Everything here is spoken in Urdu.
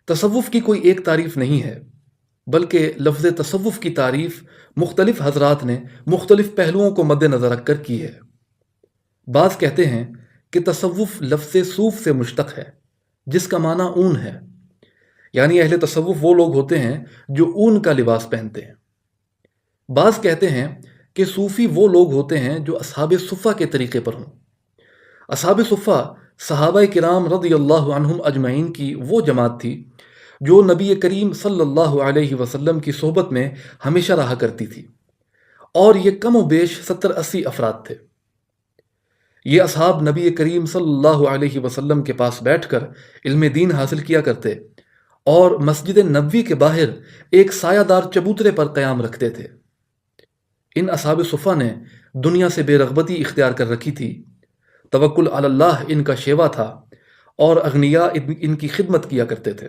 تصوف کی کوئی ایک تعریف نہیں ہے، بلکہ لفظ تصوف کی تعریف مختلف حضرات نے مختلف پہلوؤں کو مد نظر رکھ کر کی ہے۔ بعض کہتے ہیں کہ تصوف لفظ صوف سے مشتق ہے، جس کا معنی اون ہے، یعنی اہل تصوف وہ لوگ ہوتے ہیں جو اون کا لباس پہنتے ہیں۔ بعض کہتے ہیں کہ صوفی وہ لوگ ہوتے ہیں جو اصحاب صفہ کے طریقے پر ہوں۔ اصحاب صفہ صحابہ کرام رضی اللہ عنہم اجمعین کی وہ جماعت تھی جو نبی کریم صلی اللہ علیہ وسلم کی صحبت میں ہمیشہ رہا کرتی تھی، اور یہ کم و بیش 70-80 افراد تھے۔ یہ اصحاب نبی کریم صلی اللہ علیہ وسلم کے پاس بیٹھ کر علم دین حاصل کیا کرتے اور مسجد نبوی کے باہر ایک سایہ دار چبوترے پر قیام رکھتے تھے۔ ان اصحاب صفہ نے دنیا سے بے رغبتی اختیار کر رکھی تھی، توکل علی اللہ ان کا شیوا تھا، اور اغنیاء ان کی خدمت کیا کرتے تھے۔